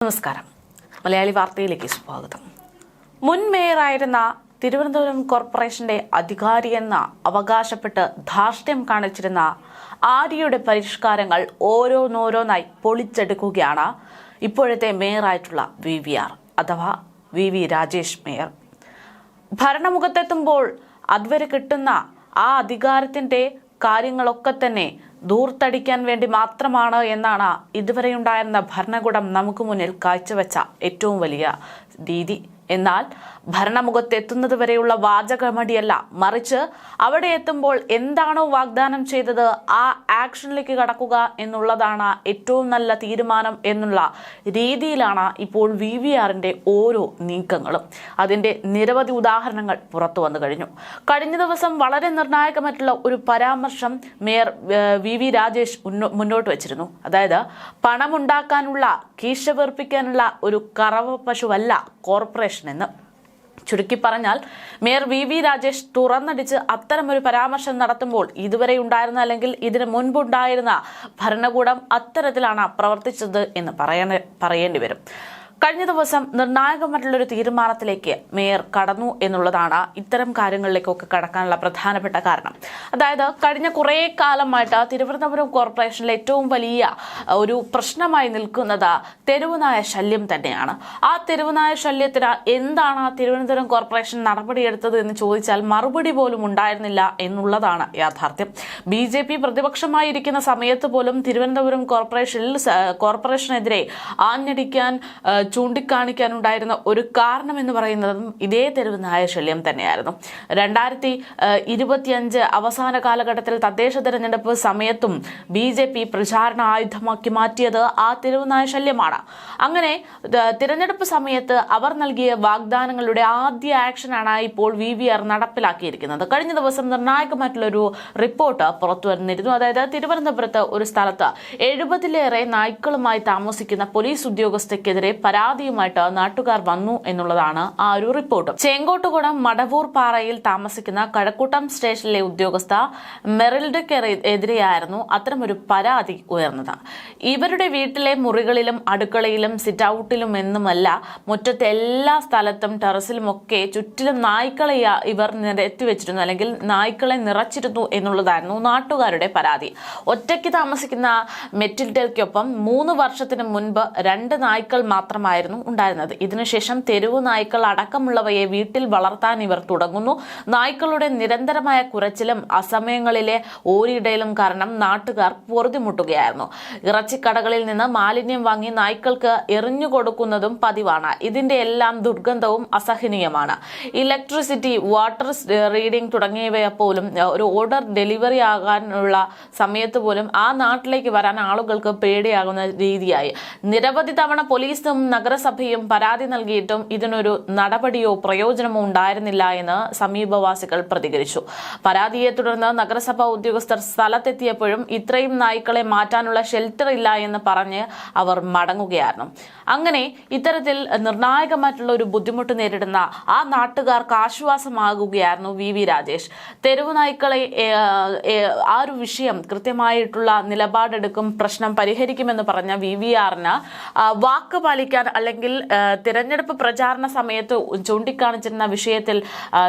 നമസ്കാരം. മലയാളി വാർത്തയിലേക്ക് സ്വാഗതം. മുൻ മേയറായിരുന്ന തിരുവനന്തപുരം കോർപ്പറേഷന്റെ അധികാരിയെന്ന അവകാശപ്പെട്ട് ധാർഷ്ട്യം കാണിച്ചിരുന്ന ആര്യയുടെ പരിഷ്കാരങ്ങൾ ഓരോന്നോരോന്നായി പൊളിച്ചെടുക്കുകയാണ് ഇപ്പോഴത്തെ മേയറായിട്ടുള്ള VVR അഥവാ VV രാജേഷ് മേയർ. ഭരണമുഖത്തെത്തുമ്പോൾ അതുവരെ കിട്ടുന്ന ആ അധികാരത്തിന്റെ കാര്യങ്ങളൊക്കെ തന്നെ ദൂർത്തടിക്കാൻ വേണ്ടി മാത്രമാണ് എന്നാണ് ഇതുവരെയുണ്ടായിരുന്ന ഭരണകൂടം നമുക്ക് മുന്നിൽ കാഴ്ചവെച്ച ഏറ്റവും വലിയ രീതി. എന്നാൽ ഭരണമുഖത്തെത്തുന്നത് വരെയുള്ള വാചകമടിയല്ല, മറിച്ച് അവിടെ എത്തുമ്പോൾ എന്താണോ വാഗ്ദാനം ചെയ്തത് ആ ആക്ഷനിലേക്ക് കടക്കുക എന്നുള്ളതാണ് ഏറ്റവും നല്ല തീരുമാനം എന്നുള്ള രീതിയിലാണ് ഇപ്പോൾ VVRന്റെ ഓരോ നീക്കങ്ങളും. അതിന്റെ നിരവധി ഉദാഹരണങ്ങൾ പുറത്തു വന്നു കഴിഞ്ഞു. കഴിഞ്ഞ ദിവസം വളരെ നിർണായകമായിട്ടുള്ള ഒരു പരാമർശം മേയർ VV രാജേഷ് മുന്നോട്ട് വച്ചിരുന്നു. അതായത് പണമുണ്ടാക്കാനുള്ള കീശ വീർപ്പിക്കാനുള്ള ഒരു കറവ പശുവല്ല കോർപ്പറേഷൻ എന്ന്. ചുരുക്കി പറഞ്ഞാൽ മേയർ VV രാജേഷ് തുറന്നടിച്ച് അത്തരമൊരു പരാമർശം നടത്തുമ്പോൾ ഇതുവരെ ഉണ്ടായിരുന്ന അല്ലെങ്കിൽ ഇതിനു മുൻപുണ്ടായിരുന്ന ഭരണകൂടം അത്തരത്തിലാണ് പ്രവർത്തിച്ചത് എന്ന് പറയേണ്ടി വരും. കഴിഞ്ഞ ദിവസം നിർണായകമായിട്ടുള്ളൊരു തീരുമാനത്തിലേക്ക് മേയർ കടന്നു എന്നുള്ളതാണ് ഇത്തരം കാര്യങ്ങളിലേക്കൊക്കെ കടക്കാനുള്ള പ്രധാനപ്പെട്ട കാരണം. അതായത് കഴിഞ്ഞ കുറേ കാലമായിട്ട് തിരുവനന്തപുരം കോർപ്പറേഷനിലെ ഏറ്റവും വലിയ ഒരു പ്രശ്നമായി നിൽക്കുന്നത് തെരുവുനായ ശല്യം തന്നെയാണ്. ആ തെരുവുനായ ശല്യത്തിന് എന്താണ് തിരുവനന്തപുരം കോർപ്പറേഷൻ നടപടിയെടുത്തത് എന്ന് ചോദിച്ചാൽ മറുപടി പോലും ഉണ്ടായിരുന്നില്ല എന്നുള്ളതാണ് യാഥാർത്ഥ്യം. BJP പ്രതിപക്ഷമായിരിക്കുന്ന സമയത്ത് പോലും തിരുവനന്തപുരം കോർപ്പറേഷനെതിരെ ആഞ്ഞടിക്കാൻ ചൂണ്ടിക്കാണിക്കാനുണ്ടായിരുന്ന ഒരു കാരണം എന്ന് പറയുന്നതും ഇതേ തെരുവുനായ ശല്യം തന്നെയായിരുന്നു. 2025 അവസാന കാലഘട്ടത്തിൽ തദ്ദേശ തെരഞ്ഞെടുപ്പ് സമയത്തും BJP പ്രചാരണ ആയുധമാക്കി മാറ്റിയത് ആ തെരുവുനായ ശല്യമാണ്. അങ്ങനെ തിരഞ്ഞെടുപ്പ് സമയത്ത് അവർ നൽകിയ വാഗ്ദാനങ്ങളുടെ ആദ്യ ആക്ഷനാണ് ഇപ്പോൾ VVR നടപ്പിലാക്കിയിരിക്കുന്നത്. കഴിഞ്ഞ ദിവസം നിർണായകമായിട്ടുള്ളൊരു റിപ്പോർട്ട് പുറത്തു വന്നിരുന്നു. അതായത് തിരുവനന്തപുരത്ത് ഒരു സ്ഥലത്ത് 70ലേറെ നായ്ക്കളുമായി താമസിക്കുന്ന പോലീസ് ഉദ്യോഗസ്ഥയ്ക്കെതിരെ പരാതിയുമായിട്ട് നാട്ടുകാർ വന്നു എന്നുള്ളതാണ് ആ ഒരു റിപ്പോർട്ട്. ചേങ്കോട്ടുകുളം മടവൂർ പാറയിൽ താമസിക്കുന്ന കഴക്കൂട്ടം സ്റ്റേഷനിലെ ഉദ്യോഗസ്ഥ മെറിൽഡയ്ക്കെതിരെയായിരുന്നു അത്തരമൊരു പരാതി ഉയർന്നത്. ഇവരുടെ വീട്ടിലെ മുറികളിലും അടുക്കളയിലും സിറ്റ് ഔട്ടിലും എന്നുമല്ല മുറ്റത്തെ എല്ലാ സ്ഥലത്തും ടെറസിലുമൊക്കെ ചുറ്റിലും നായ്ക്കളെ ഇവർ നിരത്തിവെച്ചിരുന്നു, അല്ലെങ്കിൽ നായ്ക്കളെ നിറച്ചിരുന്നു എന്നുള്ളതായിരുന്നു നാട്ടുകാരുടെ പരാതി. ഒറ്റയ്ക്ക് താമസിക്കുന്ന മെറ്റിൽഡയ്ക്കൊപ്പം 3 വർഷത്തിന് മുൻപ് 2 നായ്ക്കൾ മാത്രമായിരുന്നു ഉണ്ടായിരുന്നത്. ഇതിനുശേഷം തെരുവു നായ്ക്കൾ അടക്കമുള്ളവയെ വീട്ടിൽ വളർത്താൻ ഇവർ തുടങ്ങുന്നു. നായ്ക്കളുടെ നിരന്തരമായ കുരച്ചിലും അസമയങ്ങളിലെ ഓരിയിടയിലും കാരണം നാട്ടുകാർ പൊറുതിമുട്ടുകയായിരുന്നു. ഇറച്ചിക്കടകളിൽ നിന്ന് മാലിന്യം വാങ്ങി നായ്ക്കൾക്ക് എറിഞ്ഞു കൊടുക്കുന്നതും പതിവാണ്. ഇതിന്റെ എല്ലാം ദുർഗന്ധവും അസഹനീയമാണ്. ഇലക്ട്രിസിറ്റി, വാട്ടർ റീഡിംഗ് തുടങ്ങിയവ പോലും ഒരു ഓർഡർ ഡെലിവറി ആകാനുള്ള സമയത്ത് പോലും ആ നാട്ടിലേക്ക് വരാൻ ആളുകൾക്ക് പേടിയാകുന്ന രീതിയായി. നിരവധി തവണ പോലീസും നഗരസഭയും പരാതി നൽകിയിട്ടും ഇതിനൊരു നടപടിയോ പ്രയോജനമോ ഉണ്ടായിരുന്നില്ല എന്ന് സമീപവാസികൾ പ്രതികരിച്ചു. പരാതിയെ തുടർന്ന് നഗരസഭാ ഉദ്യോഗസ്ഥർ സ്ഥലത്തെത്തിയപ്പോഴും ഇത്രയും നായ്ക്കളെ മാറ്റാനുള്ള ഷെൽട്ടർ ഇല്ല എന്ന് പറഞ്ഞ് അവർ മടങ്ങുകയായിരുന്നു. അങ്ങനെ ഇത്തരത്തിൽ നിർണായകമായിട്ടുള്ള ഒരു ബുദ്ധിമുട്ട് നേരിടുന്ന ആ നാട്ടുകാർക്ക് ആശ്വാസമാകുകയായിരുന്നു VV രാജേഷ്. തെരുവു നായ്ക്കളെ ആ ഒരു വിഷയം കൃത്യമായിട്ടുള്ള നിലപാടെടുക്കും, പ്രശ്നം പരിഹരിക്കുമെന്ന് പറഞ്ഞ VVRന് വാക്ക് പാലിക്കാൻ അല്ലെങ്കിൽ തിരഞ്ഞെടുപ്പ് പ്രചാരണ സമയത്ത് ചൂണ്ടിക്കാണിച്ചിരുന്ന വിഷയത്തിൽ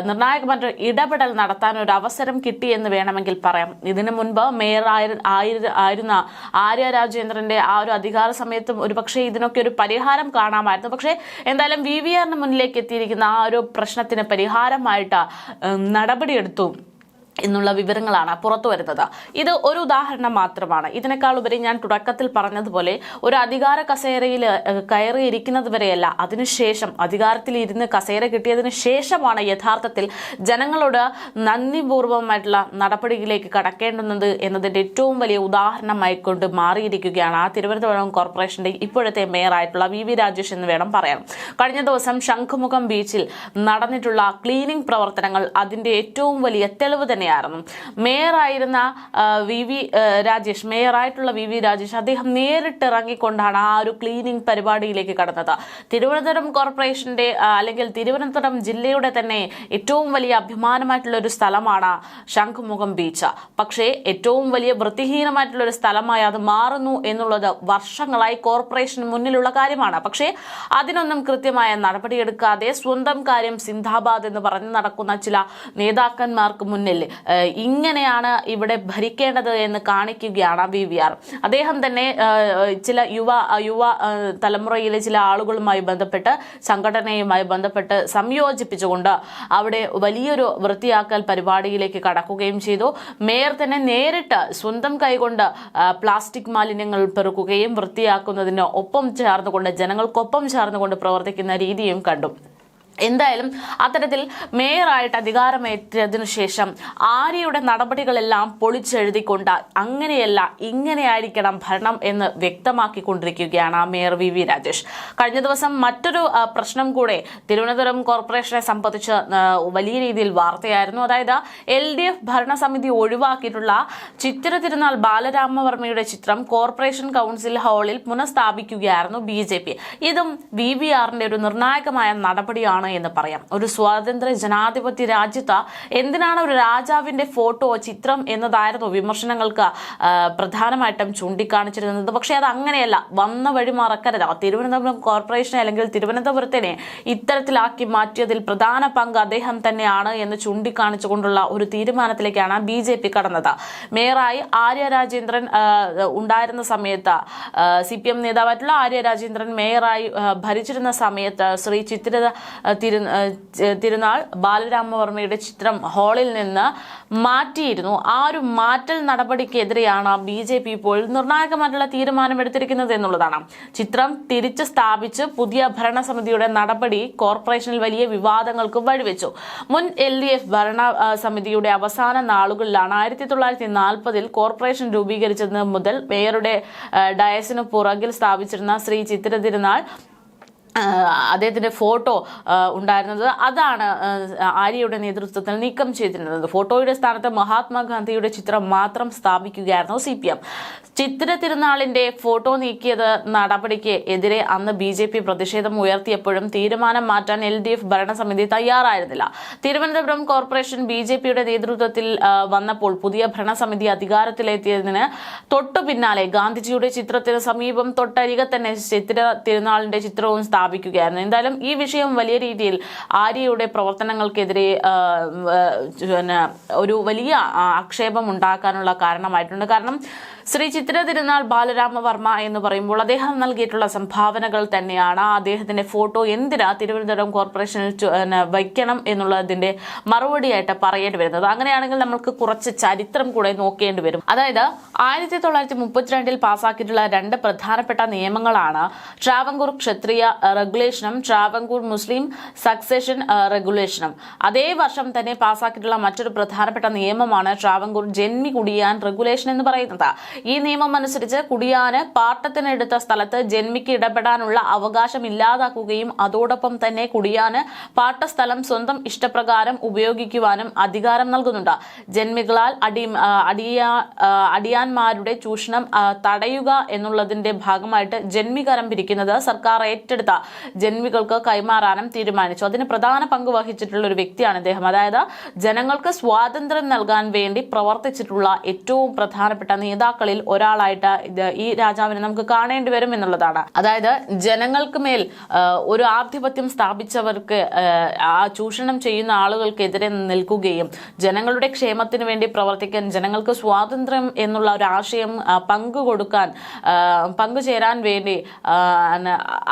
നിർണായകമായ ഇടപെടൽ നടത്താൻ ഒരു അവസരം കിട്ടിയെന്ന് വേണമെങ്കിൽ പറയാം. ഇതിനു മുൻപ് മേയർ ആയിരുന്ന ആര്യ രാജേന്ദ്രന്റെ ആ ഒരു അധികാര സമയത്തും ഒരുപക്ഷെ ഇതിനൊക്കെ ഒരു പരിഹാരം കാണാമായിരുന്നു. പക്ഷേ എന്തായാലും VVRന് മുന്നിലേക്ക് എത്തിയിരിക്കുന്ന ആ ഒരു പ്രശ്നത്തിന് പരിഹാരമായിട്ട് നടപടിയെടുത്തു എന്നുള്ള വിവരങ്ങളാണ് പുറത്തു വരുന്നത്. ഇത് ഒരു ഉദാഹരണം മാത്രമാണ്. ഇതിനേക്കാൾ ഉപരി ഞാൻ തുടക്കത്തിൽ പറഞ്ഞതുപോലെ ഒരു അധികാര കസേരയിൽ കയറിയിരിക്കുന്നത് വരെയല്ല, അതിനുശേഷം അധികാരത്തിൽ ഇരുന്ന് കസേര കിട്ടിയതിന് ശേഷമാണ് യഥാർത്ഥത്തിൽ ജനങ്ങളോട് നന്ദിപൂർവ്വമായിട്ടുള്ള നടപടിയിലേക്ക് കടക്കേണ്ടുന്നത് എന്നതിന്റെ ഏറ്റവും വലിയ ഉദാഹരണമായിക്കൊണ്ട് മാറിയിരിക്കുകയാണ് ആ തിരുവനന്തപുരം കോർപ്പറേഷന്റെ ഇപ്പോഴത്തെ മേയറായിട്ടുള്ള VV രാജേഷ് എന്ന് വേണം പറയാൻ. കഴിഞ്ഞ ദിവസം ശംഖുമുഖം ബീച്ചിൽ നടന്നിട്ടുള്ള ക്ലീനിംഗ് പ്രവർത്തനങ്ങൾ അതിന്റെ ഏറ്റവും വലിയ തെളിവ് തന്നെയാണ്. തന്നെയായിരുന്നു. മേയറായിരുന്ന മേയറായിട്ടുള്ള വി വി രാജേഷ് അദ്ദേഹം നേരിട്ടിറങ്ങിക്കൊണ്ടാണ് ആ ഒരു ക്ലീനിങ് പരിപാടിയിലേക്ക് കടന്നത്. തിരുവനന്തപുരം കോർപ്പറേഷന്റെ അല്ലെങ്കിൽ തിരുവനന്തപുരം ജില്ലയുടെ തന്നെ ഏറ്റവും വലിയ അഭിമാനമായിട്ടുള്ള ഒരു സ്ഥലമാണ് ശംഖുമുഖം ബീച്ച്. പക്ഷേ ഏറ്റവും വലിയ വൃത്തിഹീനമായിട്ടുള്ള ഒരു സ്ഥലമായി അത് മാറുന്നു എന്നുള്ളത് വർഷങ്ങളായി കോർപ്പറേഷന് മുന്നിലുള്ള കാര്യമാണ്. പക്ഷേ അതിനൊന്നും കൃത്യമായ നടപടിയെടുക്കാതെ സ്വന്തം കാര്യം സിന്ദാബാദ് എന്ന് പറഞ്ഞു നടക്കുന്ന ചില നേതാക്കന്മാർക്ക് മുന്നിൽ ഇങ്ങനെയാണ് ഇവിടെ ഭരിക്കേണ്ടത് എന്ന് കാണിക്കുകയാണ് VVR. അദ്ദേഹം തന്നെ ചില യുവ തലമുറയിലെ ചില ആളുകളുമായി ബന്ധപ്പെട്ട് സംഘടനയുമായി ബന്ധപ്പെട്ട് സംയോജിപ്പിച്ചുകൊണ്ട് അവിടെ വലിയൊരു വൃത്തിയാക്കൽ പരിപാടിയിലേക്ക് കടക്കുകയും ചെയ്തു. മേയർ തന്നെ നേരിട്ട് സ്വന്തം കൈകൊണ്ട് പ്ലാസ്റ്റിക് മാലിന്യങ്ങൾ പെറുക്കുകയും വൃത്തിയാക്കുന്നതിന് ഒപ്പം ചേർന്നുകൊണ്ട് ജനങ്ങൾക്കൊപ്പം ചേർന്നുകൊണ്ട് പ്രവർത്തിക്കുന്ന രീതിയും കണ്ടു. എന്തായാലും അത്തരത്തിൽ മേയറായിട്ട് അധികാരമേറ്റതിനു ശേഷം ആര്യയുടെ നടപടികളെല്ലാം പൊളിച്ചെഴുതിക്കൊണ്ട് അങ്ങനെയല്ല ഇങ്ങനെയായിരിക്കണം ഭരണം എന്ന് വ്യക്തമാക്കിക്കൊണ്ടിരിക്കുകയാണ് മേയർ വി വി രാജേഷ്. കഴിഞ്ഞ ദിവസം മറ്റൊരു പ്രശ്നം കൂടെ തിരുവനന്തപുരം കോർപ്പറേഷനെ സംബന്ധിച്ച് വലിയ രീതിയിൽ വാർത്തയായിരുന്നു. അതായത് LDF ഭരണസമിതി ഒഴിവാക്കിയിട്ടുള്ള ചിത്തിര തിരുനാൾ ബാലരാമവർമ്മയുടെ ചിത്രം കോർപ്പറേഷൻ കൗൺസിൽ ഹാളിൽ പുനഃസ്ഥാപിക്കുകയായിരുന്നു BJP. ഇതും VVRന്റെ ഒരു നിർണായകമായ നടപടിയാണ് എന്ന് പറയാം. ഒരു സ്വാതന്ത്ര്യ ജനാധിപത്യ രാജ്യത്ത് എന്തിനാണ് ഒരു രാജാവിന്റെ ഫോട്ടോ ചിത്രം എന്നതായിരുന്നു വിമർശനങ്ങൾക്ക് പ്രധാനമായിട്ടും ചൂണ്ടിക്കാണിച്ചിരുന്നത്. പക്ഷേ അത് അങ്ങനെയല്ല, വന്ന വഴി മറക്കരുത്. തിരുവനന്തപുരം കോർപ്പറേഷനെ അല്ലെങ്കിൽ തിരുവനന്തപുരത്തിനെ ഇത്തരത്തിലാക്കി മാറ്റിയതിൽ പ്രധാന പങ്ക് അദ്ദേഹം തന്നെയാണ് എന്ന് ചൂണ്ടിക്കാണിച്ചുകൊണ്ടുള്ള ഒരു തീരുമാനത്തിലേക്കാണ് BJP കടന്നത്. മേയറായി ആര്യ രാജേന്ദ്രൻ ഉണ്ടായിരുന്ന സമയത്ത് CPM നേതാവായിട്ടുള്ള ആര്യ രാജേന്ദ്രൻ മേയറായി ഭരിച്ചിരുന്ന സമയത്ത് ശ്രീ തിരുനാൾ ബാലരാമവർമ്മയുടെ ചിത്രം ഹാളിൽ നിന്ന് മാറ്റിയിരുന്നു. ആ ഒരു മാറ്റൽ നടപടിക്കെതിരെയാണ് BJP ഇപ്പോൾ നിർണായകമായിട്ടുള്ള തീരുമാനമെടുത്തിരിക്കുന്നത് എന്നുള്ളതാണ്. ചിത്രം തിരിച്ചു സ്ഥാപിച്ച് പുതിയ ഭരണസമിതിയുടെ നടപടി കോർപ്പറേഷനിൽ വലിയ വിവാദങ്ങൾക്ക് വഴിവെച്ചു. മുൻ LDF ഭരണസമിതിയുടെ അവസാന നാളുകളിലാണ് 1940 കോർപ്പറേഷൻ രൂപീകരിച്ചത് മുതൽ മേയറുടെ ഡയസിന് പുറകിൽ സ്ഥാപിച്ചിരുന്ന ശ്രീ ചിത്തിര തിരുനാൾ അദ്ദേഹത്തിന്റെ ഫോട്ടോ ഉണ്ടായിരുന്നത്. അതാണ് ആര്യയുടെ നേതൃത്വത്തിൽ നീക്കം ചെയ്തിരുന്നത്. ഫോട്ടോയുടെ സ്ഥാനത്ത് മഹാത്മാഗാന്ധിയുടെ ചിത്രം മാത്രം സ്ഥാപിക്കുകയായിരുന്നു CPM. ചിത്തിര തിരുനാളിന്റെ ഫോട്ടോ നീക്കിയത് നടപടിക്ക് എതിരെ അന്ന് BJP പ്രതിഷേധം ഉയർത്തിയപ്പോഴും തീരുമാനം മാറ്റാൻ LDF ഭരണസമിതി തയ്യാറായിരുന്നില്ല. തിരുവനന്തപുരം കോർപ്പറേഷൻ BJPയുടെ നേതൃത്വത്തിൽ വന്നപ്പോൾ പുതിയ ഭരണസമിതി അധികാരത്തിലെത്തിയതിന് തൊട്ടു പിന്നാലെ ഗാന്ധിജിയുടെ ചിത്രത്തിന് സമീപം തൊട്ടരികെ തന്നെ ചിത്തിര തിരുനാളിന്റെ ചിത്രവും സ്ഥാപിക്കുകയായിരുന്നു. എന്തായാലും ഈ വിഷയം വലിയ രീതിയിൽ ആര്യയുടെ പ്രവർത്തനങ്ങൾക്കെതിരെ ഒരു വലിയ ആക്ഷേപം ഉണ്ടാക്കാനുള്ള കാരണമായിട്ടുണ്ട്. കാരണം ശ്രീ ചിത്തിര തിരുനാൾ ബാലരാമവർമ്മ എന്ന് പറയുമ്പോൾ അദ്ദേഹം നൽകിയിട്ടുള്ള സംഭാവനകൾ തന്നെയാണ് അദ്ദേഹത്തിന്റെ ഫോട്ടോ എന്തിനാ തിരുവനന്തപുരം കോർപ്പറേഷനിൽ വയ്ക്കണം എന്നുള്ളതിന്റെ മറുപടിയായിട്ട് പറയേണ്ടി വരുന്നത്. അങ്ങനെയാണെങ്കിൽ നമുക്ക് കുറച്ച് ചരിത്രം കൂടെ നോക്കേണ്ടി വരും. അതായത് 1932 പാസാക്കിയിട്ടുള്ള 2 പ്രധാനപ്പെട്ട നിയമങ്ങളാണ് ട്രാവൻകൂർ ക്ഷത്രിയ റെഗുലേഷനും ട്രാവൻകൂർ മുസ്ലിം സക്സഷൻ റെഗുലേഷനും. അതേ വർഷം തന്നെ പാസാക്കിയിട്ടുള്ള മറ്റൊരു പ്രധാനപ്പെട്ട നിയമമാണ് ട്രാവൻകൂർ ജന്മി കുടിയാൻ റെഗുലേഷൻ എന്ന് പറയുന്നത്. ഈ നിയമം അനുസരിച്ച് കുടിയാന് പാട്ടത്തിനെടുത്ത സ്ഥലത്ത് ജന്മിക്ക് ഇടപെടാനുള്ള അവകാശം ഇല്ലാതാക്കുകയും അതോടൊപ്പം തന്നെ കുടിയാന് പാട്ടസ്ഥലം സ്വന്തം ഇഷ്ടപ്രകാരം ഉപയോഗിക്കുവാനും അധികാരം നൽകുന്നുണ്ട്. ജന്മികളാൽ അടിയാന്മാരുടെ ചൂഷണം തടയുക എന്നുള്ളതിന്റെ ഭാഗമായിട്ട് ജന്മികരം പിരിക്കുന്നത് സർക്കാർ ഏറ്റെടുത്ത ജന്മികൾക്ക് കൈമാറാനും തീരുമാനിച്ചു. അതിന് പ്രധാന പങ്ക് വഹിച്ചിട്ടുള്ള ഒരു വ്യക്തിയാണ് ഇദ്ദേഹം. അതായത് ജനങ്ങൾക്ക് സ്വാതന്ത്ര്യം നൽകാൻ വേണ്ടി പ്രവർത്തിച്ചിട്ടുള്ള ഏറ്റവും പ്രധാനപ്പെട്ട നേതാക്കളിൽ ഒരാളായിട്ട് ഈ രാജാവിനെ നമുക്ക് കാണേണ്ടി വരും എന്നുള്ളതാണ്. അതായത് ജനങ്ങൾക്ക് മേൽ ഒരു ആധിപത്യം സ്ഥാപിച്ചവർക്ക് ആ ചൂഷണം ചെയ്യുന്ന ആളുകൾക്കെതിരെ നിൽക്കുകയും ജനങ്ങളുടെ ക്ഷേമത്തിന് വേണ്ടി പ്രവർത്തിക്കാൻ, ജനങ്ങൾക്ക് സ്വാതന്ത്ര്യം എന്നുള്ള ഒരു ആശയം പങ്കുചേരാൻ വേണ്ടി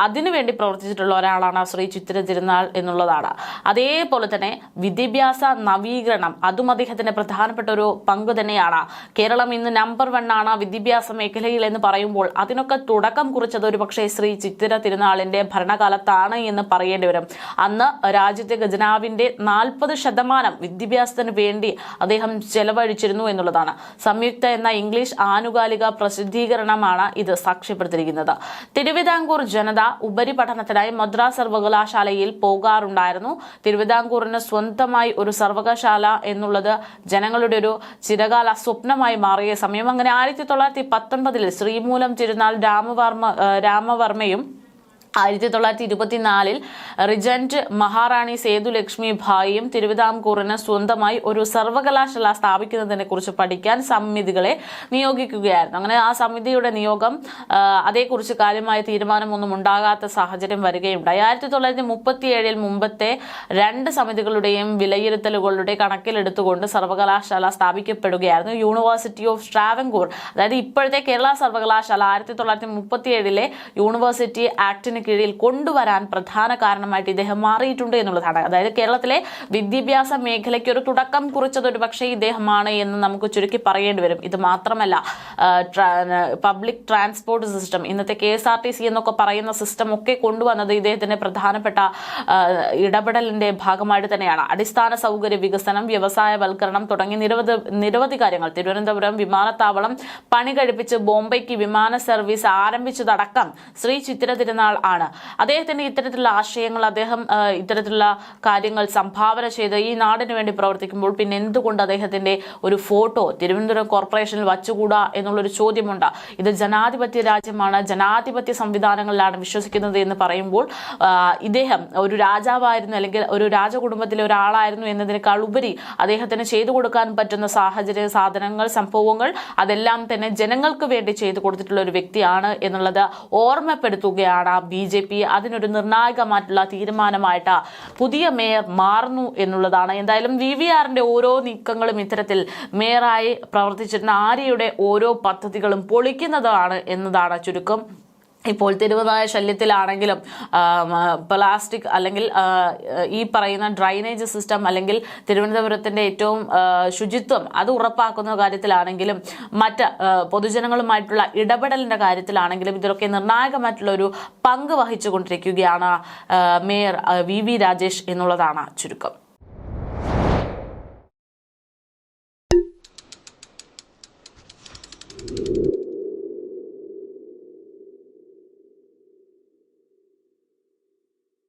അതിനുവേണ്ടി പ്രവർത്തിച്ചിട്ടുള്ള ഒരാളാണ് ശ്രീ ചിത്തിര തിരുനാൾ എന്നുള്ളതാണ്. അതേപോലെ തന്നെ വിദ്യാഭ്യാസ നവീകരണം, അതും അദ്ദേഹത്തിന്റെ പ്രധാനപ്പെട്ട ഒരു പങ്ക് തന്നെയാണ്. കേരളം ഇന്ന് നമ്പർ 1 തന്നെയാണ് വിദ്യാഭ്യാസ മേഖലയിൽ എന്ന് പറയുമ്പോൾ അതിനൊക്കെ തുടക്കം കുറിച്ചത് ഒരു പക്ഷേ ശ്രീ ചിത്തിര തിരുനാളിന്റെ ഭരണകാലത്താണ് എന്ന് പറയേണ്ടി വരും. അന്ന് രാജ്യത്തെ ഖജനാവിന്റെ 40% വിദ്യാഭ്യാസത്തിന് വേണ്ടി അദ്ദേഹം ചെലവഴിച്ചിരുന്നു എന്നുള്ളതാണ്. സംയുക്ത എന്ന ഇംഗ്ലീഷ് ആനുകാലിക പ്രസിദ്ധീകരണമാണ് ഇത് സാക്ഷ്യപ്പെടുത്തിയിരിക്കുന്നത്. തിരുവിതാംകൂർ ജനത ഉപരിപഠനത്തിനായി മദ്രാസ് സർവകലാശാലയിൽ പോകാറുണ്ടായിരുന്നു. തിരുവിതാംകൂറിന് സ്വന്തമായി ഒരു സർവകലാശാല എന്നുള്ളത് ജനങ്ങളുടെ ഒരു ചിരകാല സ്വപ്നമായി മാറിയ സമയം. അങ്ങനെ 1919 ശ്രീമൂലം തിരുനാൾ രാമവർമ്മയും 1924 റിജന്റ് മഹാറാണി സേതുലക്ഷ്മി ഭായിയും തിരുവിതാംകൂറിന് സ്വന്തമായി ഒരു സർവകലാശാല സ്ഥാപിക്കുന്നതിനെ കുറിച്ച് പഠിക്കാൻ സമിതികളെ നിയോഗിക്കുകയായിരുന്നു. അങ്ങനെ ആ സമിതിയുടെ നിയോഗം അതേക്കുറിച്ച് കാര്യമായ തീരുമാനമൊന്നും ഉണ്ടാകാത്ത സാഹചര്യം വരികയുണ്ടായി. 1937 മുമ്പത്തെ 2 സമിതികളുടെയും വിലയിരുത്തലുകളുടെ കണക്കിലെടുത്തുകൊണ്ട് സർവകലാശാല സ്ഥാപിക്കപ്പെടുകയായിരുന്നു. യൂണിവേഴ്സിറ്റി ഓഫ് ട്രാവൻകൂർ, അതായത് ഇപ്പോഴത്തെ കേരള സർവകലാശാല 1937 യൂണിവേഴ്സിറ്റി ആക്ടിന് കീഴിൽ കൊണ്ടുവരാൻ പ്രധാന കാരണമായിട്ട് ഇദ്ദേഹം മാറിയിട്ടുണ്ട് എന്നുള്ളതാണ്. അതായത് കേരളത്തിലെ വിദ്യാഭ്യാസ മേഖലയ്ക്ക് ഒരു തുടക്കം കുറിച്ചത് ഒരു പക്ഷേ ഇദ്ദേഹമാണ് എന്ന് നമുക്ക് ചുരുക്കി പറയേണ്ടി വരും. ഇത് മാത്രമല്ല, പബ്ലിക് ട്രാൻസ്പോർട്ട് സിസ്റ്റം, ഇന്നത്തെ KSRTC എന്നൊക്കെ പറയുന്ന സിസ്റ്റം ഒക്കെ കൊണ്ടുവന്നത് ഇദ്ദേഹത്തിന്റെ പ്രധാനപ്പെട്ട ഇടപെടലിന്റെ ഭാഗമായിട്ട് തന്നെയാണ്. അടിസ്ഥാന സൗകര്യ വികസനം, വ്യവസായവൽക്കരണം തുടങ്ങി നിരവധി കാര്യങ്ങൾ. തിരുവനന്തപുരം വിമാനത്താവളം പണി കഴിപ്പിച്ച് ബോംബെക്ക് വിമാന സർവീസ് ആരംഭിച്ചതടക്കം ശ്രീ ചിത്തിര തിരുനാൾ ആണ്. അദ്ദേഹത്തിന്റെ ഇത്തരത്തിലുള്ള ആശയങ്ങൾ, അദ്ദേഹം ഇത്തരത്തിലുള്ള കാര്യങ്ങൾ സംഭാവന ചെയ്ത് ഈ നാടിന് വേണ്ടി പ്രവർത്തിക്കുമ്പോൾ പിന്നെ എന്തുകൊണ്ട് അദ്ദേഹത്തിന്റെ ഒരു ഫോട്ടോ തിരുവനന്തപുരം കോർപ്പറേഷനിൽ വച്ചുകൂടാ എന്നുള്ളൊരു ചോദ്യമുണ്ട്. ഇത് ജനാധിപത്യ രാജ്യമാണ്, ജനാധിപത്യ സംവിധാനങ്ങളിലാണ് വിശ്വസിക്കുന്നത് എന്ന് പറയുമ്പോൾ ഇദ്ദേഹം ഒരു രാജാവായിരുന്നു അല്ലെങ്കിൽ ഒരു രാജകുടുംബത്തിലെ ഒരാളായിരുന്നു എന്നതിനേക്കാൾ ഉപരി അദ്ദേഹത്തിന് ചെയ്തു കൊടുക്കാൻ പറ്റുന്ന സാഹചര്യ, സാധനങ്ങൾ, സംഭവങ്ങൾ അതെല്ലാം തന്നെ ജനങ്ങൾക്ക് വേണ്ടി ചെയ്തു കൊടുത്തിട്ടുള്ള ഒരു വ്യക്തിയാണ് എന്നുള്ളത് ഓർമ്മപ്പെടുത്തുകയാണ് BJP. അതിനൊരു നിർണായകമായിട്ടുള്ള തീരുമാനമായിട്ട് പുതിയ മേയർ മാറുന്നു എന്നുള്ളതാണ്. എന്തായാലും VVRന്റെ ഓരോ നീക്കങ്ങളും ഇത്തരത്തിൽ മേയറായി പ്രവർത്തിച്ചിരുന്ന ആര്യയുടെ ഓരോ പദ്ധതികളും പൊളിക്കുന്നതാണ് എന്നതാണ് ചുരുക്കം. ഇപ്പോൾ തെരുവുനായ ശല്യത്തിലാണെങ്കിലും പ്ലാസ്റ്റിക് അല്ലെങ്കിൽ ഈ പറയുന്ന ഡ്രൈനേജ് സിസ്റ്റം അല്ലെങ്കിൽ തിരുവനന്തപുരത്തിന്റെ ഏറ്റവും ശുചിത്വം അത് ഉറപ്പാക്കുന്ന കാര്യത്തിലാണെങ്കിലും മറ്റ് പൊതുജനങ്ങളുമായിട്ടുള്ള ഇടപെടലിന്റെ കാര്യത്തിലാണെങ്കിലും ഇതിലൊക്കെ നിർണായകമായിട്ടുള്ള ഒരു പങ്ക് വഹിച്ചുകൊണ്ടിരിക്കുകയാണ് മേയർ VV രാജേഷ് എന്നുള്ളതാണ് ചുരുക്കം.